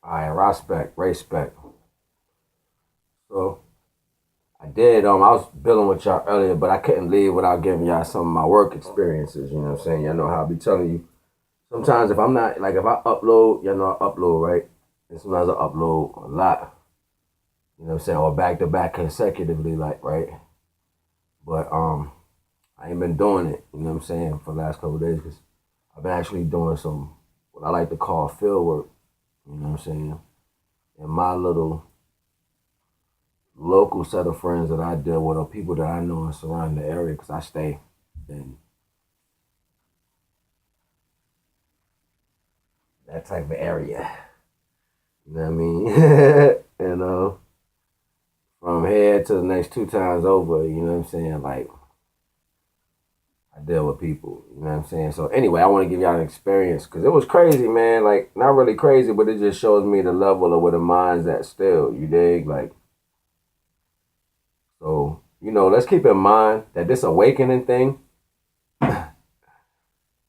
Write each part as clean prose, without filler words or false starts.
I respect. So I did. I was building with y'all earlier, but I couldn't leave without giving y'all some of my work experiences. You know what I'm saying? Y'all know how I be telling you. Sometimes if I'm not like if I upload, y'all know I upload right, and sometimes I upload a lot. You know what I'm saying? Or back to back consecutively, like right. But I ain't been doing it. You know what I'm saying for the last couple of days because I've been actually doing some what I like to call field work. You know what I'm saying? And my little local set of friends that I deal with are people that I know and surround the area because I stay in that type of area. You know what I mean? and from here to the next two times over, you know what I'm saying? Like I deal with people, you know what I'm saying? So anyway, I want to give y'all an experience because it was crazy, man. Like not really crazy, but it just shows me the level of where the mind's at still. You dig? Like so, let's keep in mind that this awakening thing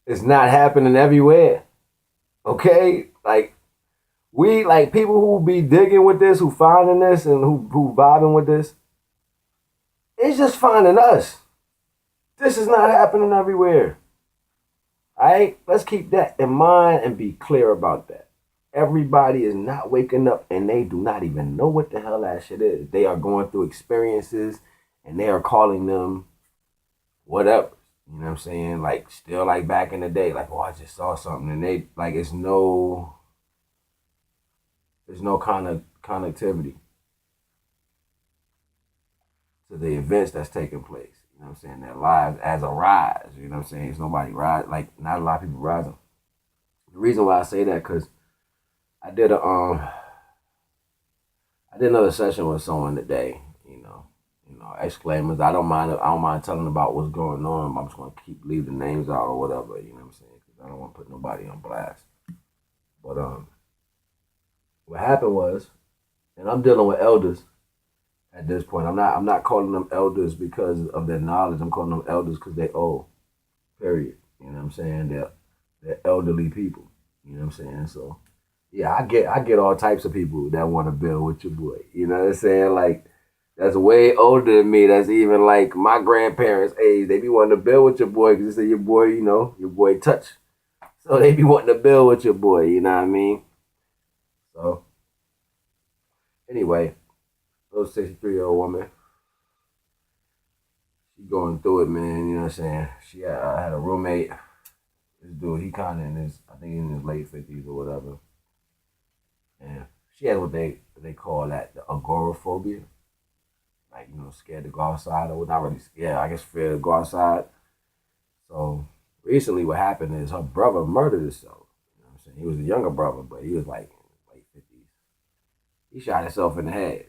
is not happening everywhere. Okay? Like we like people who be digging with this, who finding this and who vibing with this, it's just finding us. This is not happening everywhere. All right? Let's keep that in mind and be clear about that. Everybody is not waking up and they do not even know what the hell that shit is. They are going through experiences and they are calling them whatever. You know what I'm saying? Like still like back in the day, like, oh, I just saw something and they like there's no kind of connectivity to the events that's taking place. You know what I'm saying? Their lives as a rise. You know what I'm saying? It's nobody rise like not a lot of people rising. The reason why I say that because I did a I did another session with someone today. Exclaimers. I don't mind telling about what's going on. I'm just gonna leave the names out or whatever. You know what I'm saying? Because I don't want to put nobody on blast. But what happened was, and I'm dealing with elders at this point. I'm not calling them elders because of their knowledge. I'm calling them elders because they old. Period. You know what I'm saying? They're elderly people. You know what I'm saying? So yeah, I get all types of people that want to build with your boy. You know what I'm saying? Like that's way older than me. That's even like my grandparents' age. They be wanting to build with your boy because they say your boy, your boy touch. So they be wanting to build with your boy. You know what I mean? So anyway, little 63-year-old woman, she going through it, man. You know what I'm saying? She had a roommate. This dude, he kind of in his, I think in his late 50s or whatever. And she had what they call that the agoraphobia, like scared to go outside or not really. Yeah, I guess scared to go outside. So recently, what happened is her brother murdered himself. You know what I'm saying? He was a younger brother, but he was like in his late 50s. He shot himself in the head,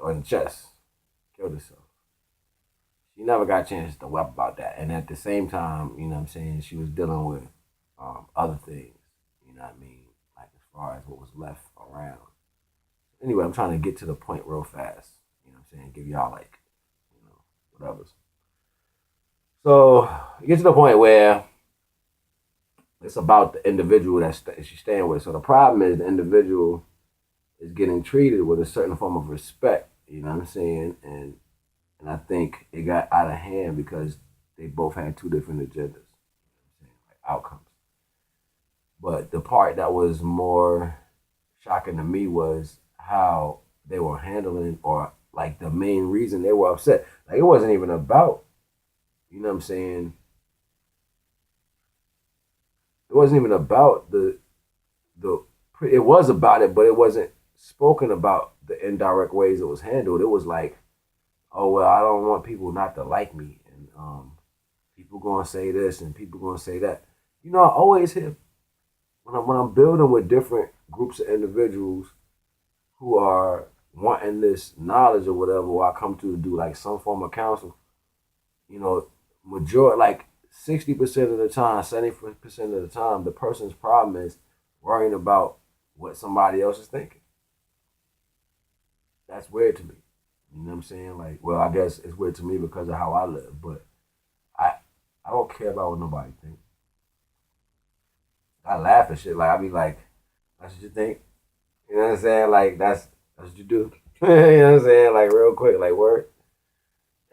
or in the chest, killed himself. She never got a chance to weep about that. And at the same time, you know what I'm saying, she was dealing with other things, you know what I mean? Like as far as what was left around. Anyway, I'm trying to get to the point real fast. You know what I'm saying? Give y'all like, whatever. So you get to the point where it's about the individual that she's staying with. So the problem is the individual is getting treated with a certain form of respect. You know what I'm saying? And I think it got out of hand because they both had two different agendas, like outcomes. But the part that was more shocking to me was how they were handling, or like the main reason they were upset. Like it wasn't even about, you know what I'm saying? It wasn't even about the. It was about it, but it wasn't spoken about the indirect ways it was handled. It was like, oh well, I don't want people not to like me, and people gonna say this and people gonna say that. I always hear when I'm building with different groups of individuals who are wanting this knowledge or whatever, where I come to do like some form of counsel, majority like 60% of the time, 70% of the time, the person's problem is worrying about what somebody else is thinking. That's weird to me. You know what I'm saying? Like, well, I guess it's weird to me because of how I live, but I I don't care about what nobody thinks. I laugh at shit. Like I be like, that's what you think? You know what I'm saying? Like that's what you do. You know what I'm saying? Like real quick, like word.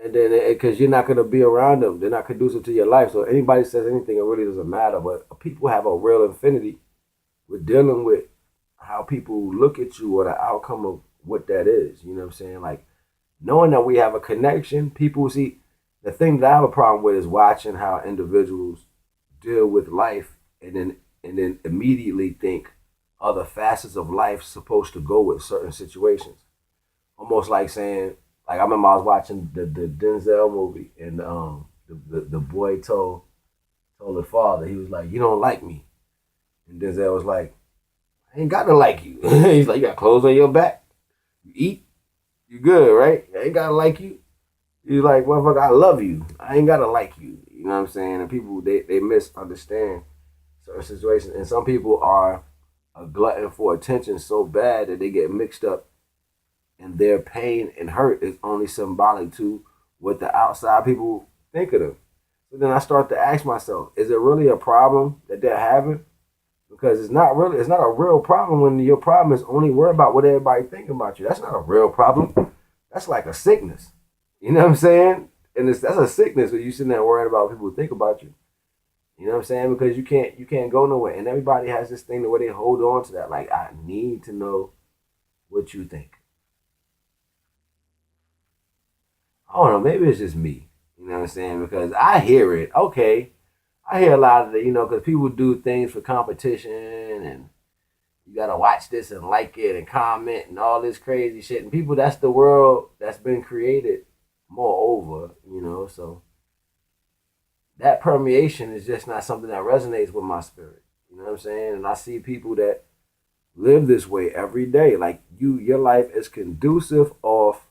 And then because you're not gonna be around them, they're not conducive to your life. So anybody says anything, it really doesn't matter. But people have a real affinity with dealing with how people look at you or the outcome of what that is. You know what I'm saying? Like knowing that we have a connection, people see the thing that I have a problem with is watching how individuals deal with life and then immediately think other facets of life supposed to go with certain situations. Almost like saying, like I remember I was watching the Denzel movie and the boy told the father, he was like, "You don't like me," and Denzel was like, "I ain't got to like you." He's like, "You got clothes on your back, you eat, you good, right? I ain't gotta like you." He's like, "Motherfucker, I love you. I ain't gotta like you." You know what I'm saying? And people they misunderstand certain situations, and some people are a glutton for attention so bad that they get mixed up, and their pain and hurt is only symbolic to what the outside people think of them. So then I start to ask myself, is it really a problem that they're having? Because it's not a real problem when your problem is only worried about what everybody thinking about you. That's not a real problem. That's like a sickness. You know what I'm saying? And that's a sickness when you sitting there worrying about what people think about you. You know what I'm saying? Because you can't go nowhere. And everybody has this thing the way they hold on to that. Like, I need to know what you think. I don't know, maybe it's just me. You know what I'm saying? Because I hear it. Okay. I hear a lot of it, because people do things for competition and you gotta watch this and like it and comment and all this crazy shit. And people, that's the world that's been created moreover, so that permeation is just not something that resonates with my spirit. You know what I'm saying? And I see people that live this way every day. Like your life is conducive of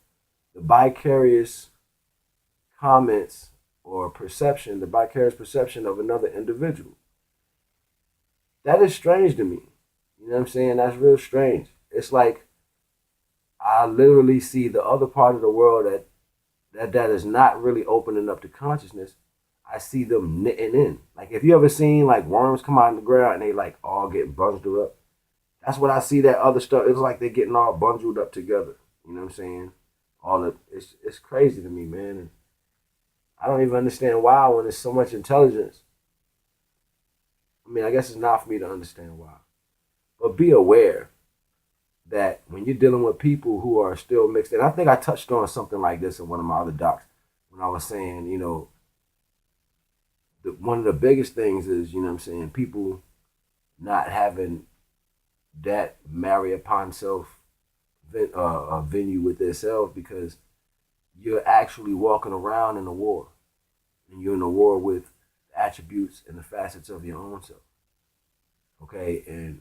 the vicarious comments or perception, the vicarious perception of another individual. That is strange to me. You know what I'm saying? That's real strange. It's like I literally see the other part of the world that is not really opening up to consciousness. I see them knitting in. Like if you ever seen like worms come out of the ground and they like all get bundled up. That's what I see that other stuff. It's like they're getting all bundled up together. You know what I'm saying? It's crazy to me, man. And I don't even understand why when there's so much intelligence. I mean, I guess it's not for me to understand why. But be aware that when you're dealing with people who are still mixed, and I think I touched on something like this in one of my other docs when I was saying, one of the biggest things is, what I'm saying, people not having that marry upon self venue with themselves because you're actually walking around in a war, and you're in a war with the attributes and the facets of your own self. Okay, and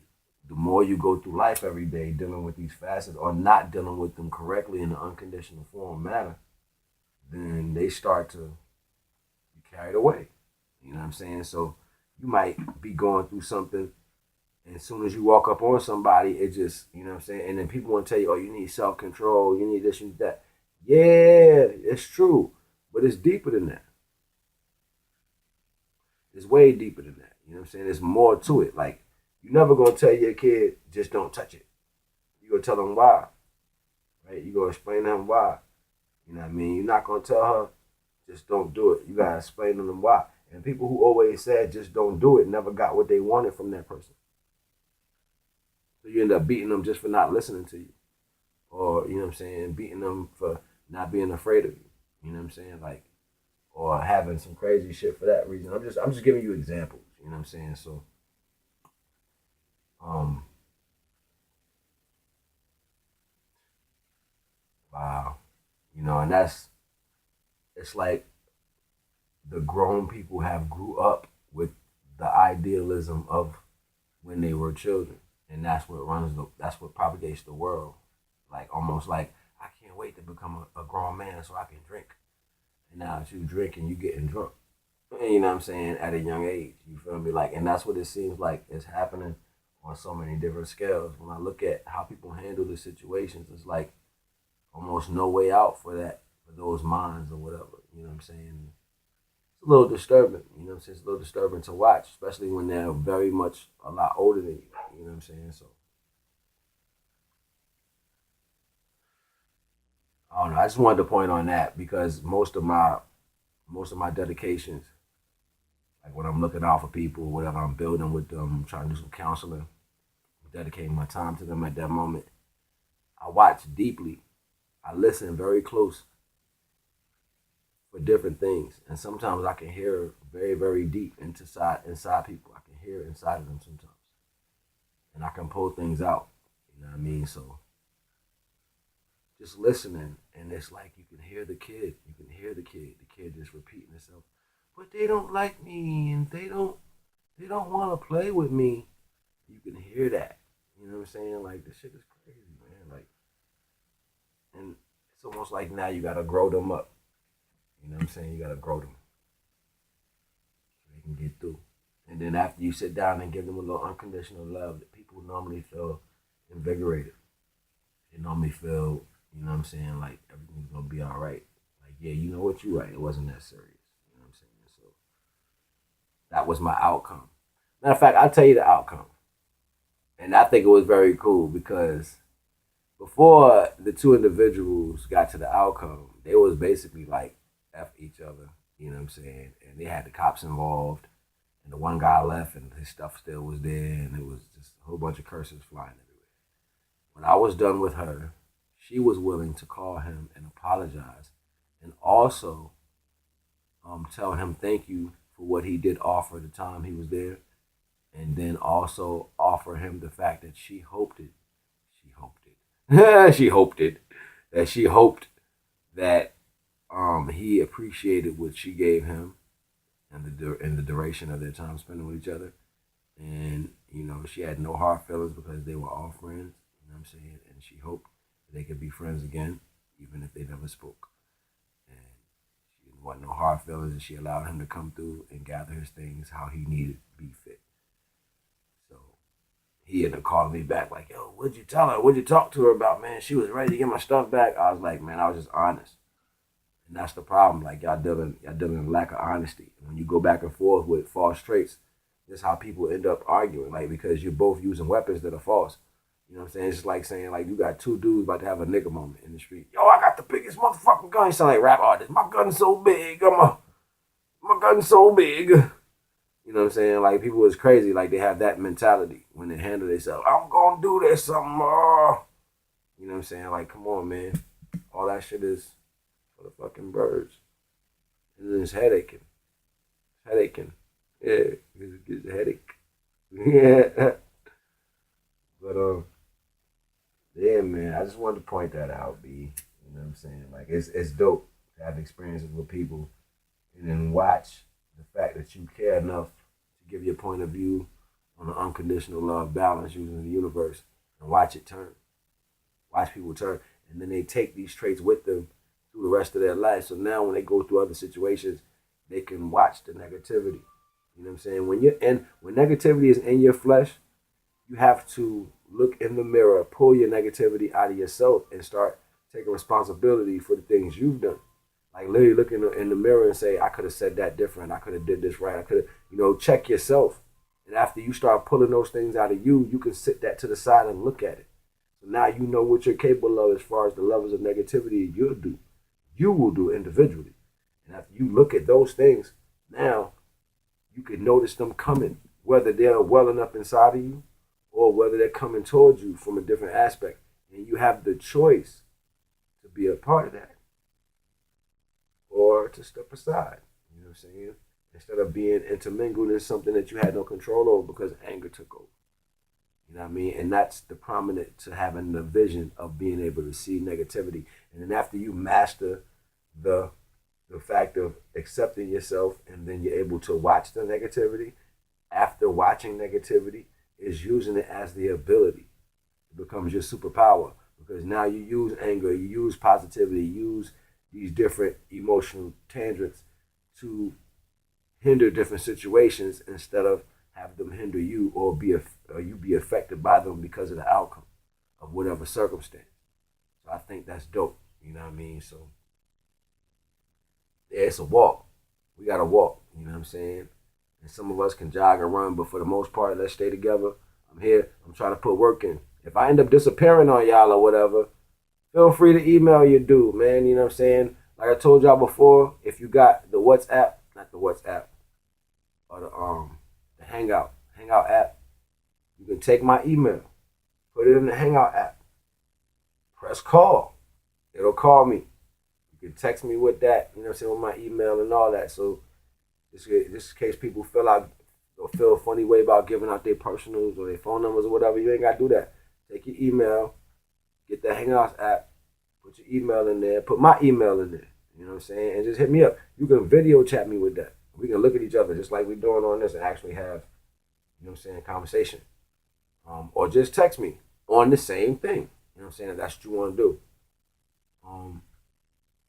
the more you go through life every day dealing with these facets or not dealing with them correctly in an unconditional form manner, then they start to be carried away. You know what I'm saying? So you might be going through something, and as soon as you walk up on somebody, it just, you know what I'm saying? And then people want to tell you, oh, you need self control, you need this, you need that. Yeah, it's true, but it's deeper than that. It's way deeper than that. You know what I'm saying? There's more to it. Like, you're never going to tell your kid, just don't touch it. You're going to tell them why, right? You're going to explain to them why. You know what I mean? You're not going to tell her, just don't do it. You got to explain to them why. And people who always said, just don't do it, never got what they wanted from that person. So you end up beating them just for not listening to you. Or, you know what I'm saying, beating them for not being afraid of you. You know what I'm saying? Like, or having some crazy shit for that reason. I'm just giving you examples. You know what I'm saying? So, um, wow, and it's like the grown people have grew up with the idealism of when they were children, and that's what propagates the world. Like almost like I can't wait to become a grown man so I can drink. And now that you drinking, you getting drunk. You know what I'm saying? At a young age, you feel me? Like, and that's what it seems like is happening on so many different scales. When I look at how people handle the situations, it's like almost no way out for that, for those minds or whatever. You know what I'm saying? It's a little disturbing. You know what I'm saying? It's a little disturbing to watch, especially when they're very much a lot older than you. You know what I'm saying? So I don't know. I just wanted to point on that because most of my dedications, like when I'm looking out for people, whatever I'm building with them, trying to do some counseling, dedicating my time to them at that moment. I watch deeply. I listen very close for different things, and sometimes I can hear very, very deep inside people. I can hear inside of them sometimes, and I can pull things out. You know what I mean? So just listening, and it's like you can hear the kid. You can hear the kid just repeating itself. But they don't like me, and they don't want to play with me. You can hear that. You know what I'm saying? Like this shit is crazy, man. Like, and it's almost like now you gotta grow them up. You know what I'm saying? You gotta grow them so they can get through. And then after you sit down and give them a little unconditional love, people normally feel invigorated. They normally feel, you know what I'm saying, like everything's gonna be all right. Like, yeah, you know what, you're right. It wasn't that serious. You know what I'm saying? So that was my outcome. Matter of fact, I'll tell you the outcome. And I think it was very cool because before the two individuals got to the outcome, they was basically like F each other. You know what I'm saying? And they had the cops involved. And the one guy left and his stuff still was there. And it was just a whole bunch of curses flying everywhere. When I was done with her, she was willing to call him and apologize and also tell him thank you for what he did offer the time he was there. And then also offer him the fact that she hoped it. She hoped it. She hoped it. That she hoped that he appreciated what she gave him and the duration of their time spending with each other. And she had no hard feelings because they were all friends. You know what I'm saying? And she hoped they could be friends again, even if they never spoke. And she didn't want no hard feelings, and she allowed him to come through and gather his things how he needed to be fit. So he ended up calling me back like, "Yo, what'd you tell her? What'd you talk to her about, man? She was ready to get my stuff back." I was like, "Man, I was just honest." And that's the problem. Like y'all dealing in lack of honesty. When you go back and forth with false traits, that's how people end up arguing. Like because you're both using weapons that are false. You know what I'm saying? It's just like saying like you got two dudes about to have a nigga moment in the street. Yo, I got the biggest motherfucking gun. You sound like rap artist. My gun's so big. My gun's so big. You know what I'm saying? Like people is crazy. Like they have that mentality when they handle themselves. I'm gonna do this something. You know what I'm saying? Like come on, man. All that shit is for the fucking birds. And then it's headaching. Headaching. Yeah, it gives a headache. Yeah. But yeah, man. I just wanted to point that out, B. You know what I'm saying? Like it's dope to have experiences with people and then watch the fact that you care enough to give your point of view on an unconditional love balance using the universe and watch it turn. Watch people turn. And then they take these traits with them through the rest of their life. So now when they go through other situations, they can watch the negativity. You know what I'm saying? When negativity is in your flesh, you have to look in the mirror, pull your negativity out of yourself, and start taking responsibility for the things you've done. Like literally look in the mirror and say, I could have said that different. I could have did this right. I could have, check yourself. And after you start pulling those things out of you, you can sit that to the side and look at it. So now you know what you're capable of as far as the levels of negativity you'll do. You will do individually. And after you look at those things, now you can notice them coming, whether they're welling up inside of you or whether they're coming towards you from a different aspect. And you have the choice to be a part of that or to step aside. You know what I'm saying? Instead of being intermingled in something that you had no control over because anger took over. You know what I mean? And that's the prominent to having the vision of being able to see negativity. And then after you master the the fact of accepting yourself and then you're able to watch the negativity, after watching negativity, is using it as the ability. It becomes your superpower because now you use anger, you use positivity, you use these different emotional tangents to hinder different situations instead of have them hinder you or you be affected by them because of the outcome of whatever circumstance. So I think that's dope. You know what I mean? So yeah, it's a walk. We got to walk. You know what I'm saying? And some of us can jog and run, but for the most part, let's stay together. I'm here. I'm trying to put work in. If I end up disappearing on y'all or whatever, feel free to email your dude, man. You know what I'm saying? Like I told y'all before, if you got the WhatsApp, not the WhatsApp, or the Hangout app, you can take my email, put it in the Hangout app, press call. It'll call me. You can text me with that, you know what I'm saying, with my email and all that. So just in case people feel a funny way about giving out their personals or their phone numbers or whatever, you ain't gotta do that. Take your email, get the Hangouts app, put your email in there, put my email in there. You know what I'm saying? And just hit me up. You can video chat me with that. We can look at each other just like we're doing on this and actually have, you know what I'm saying, conversation. Or just text me on the same thing. You know what I'm saying? If that's what you want to do.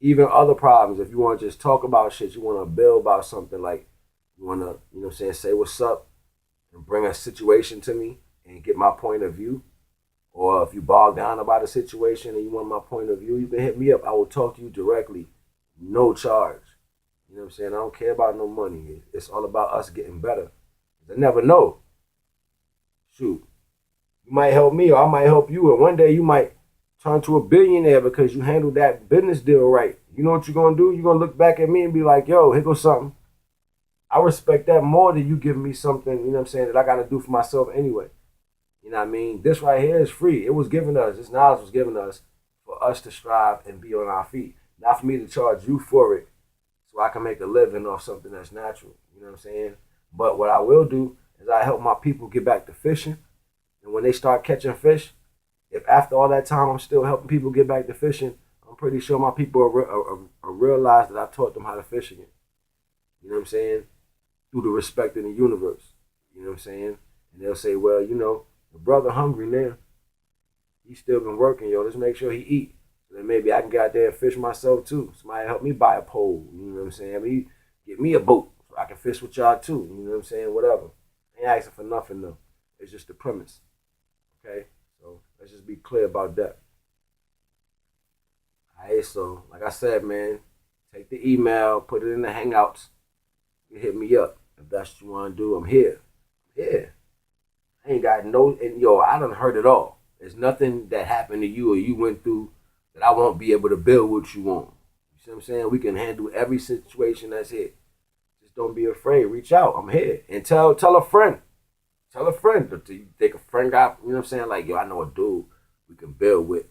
Even other problems, if you want to just talk about shit, you want to build about something, like you want to, you know what I'm saying, say what's up and bring a situation to me and get my point of view. Or if you bog down about a situation and you want my point of view, you can hit me up. I will talk to you directly, no charge. You know what I'm saying? I don't care about no money. It's all about us getting better. I never know. Shoot. You might help me or I might help you. And one day you might turn to a billionaire because you handled that business deal right. You know what you're going to do? You're going to look back at me and be like, yo, here goes something. I respect that more than you giving me something, you know what I'm saying, that I got to do for myself anyway. You know what I mean? This right here is free. It was given us. This knowledge was given us for us to strive and be on our feet. Not for me to charge you for it so I can make a living off something that's natural. You know what I'm saying? But what I will do is I help my people get back to fishing. And when they start catching fish, if after all that time I'm still helping people get back to fishing, I'm pretty sure my people will realize that I taught them how to fish again. You know what I'm saying? Through the respect in the universe. You know what I'm saying? And they'll say, well, you know, the brother hungry now. He's still been working, yo. Let's make sure he eat. So then maybe I can get out there and fish myself too. Somebody help me buy a pole. You know what I'm saying? I mean, get me a boat so I can fish with y'all too. You know what I'm saying? Whatever. I ain't asking for nothing though. It's just the premise. Okay? So let's just be clear about that. Alright, so like I said, man, take the email, put it in the Hangouts. You hit me up. If that's what you want to do, I'm here. Yeah. I ain't got no, and yo, I done heard it all. There's nothing that happened to you or you went through that I won't be able to build what you want. You see what I'm saying? We can handle every situation that's here. Just don't be afraid. Reach out. I'm here. And tell a friend. Tell a friend. You think a friend got, you know what I'm saying? Like, yo, I know a dude we can build with.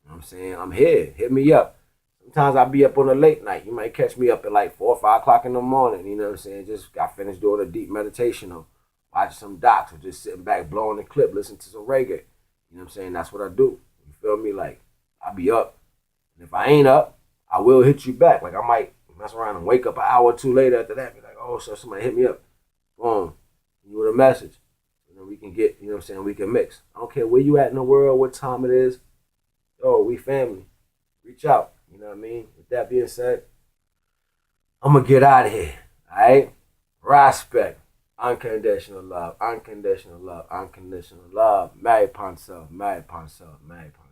You know what I'm saying? I'm here. Hit me up. Sometimes I'll be up on a late night. You might catch me up at like 4 or 5 o'clock in the morning. You know what I'm saying? Just got finished doing a deep meditation or watching some docs or just sitting back, blowing the clip, listening to some reggae. You know what I'm saying? That's what I do. You feel me? Like, I'll be up. And if I ain't up, I will hit you back. Like, I might mess around and wake up an hour or two later after that. Be like, oh, so somebody hit me up. Boom. You with a message. And then we can get, you know what I'm saying? We can mix. I don't care where you at in the world, what time it is. Yo, we family. Reach out. You know what I mean? With that being said, I'm going to get out of here. All right? Respect. Unconditional love. Unconditional love. Unconditional love. Married upon self. Married upon self. Married upon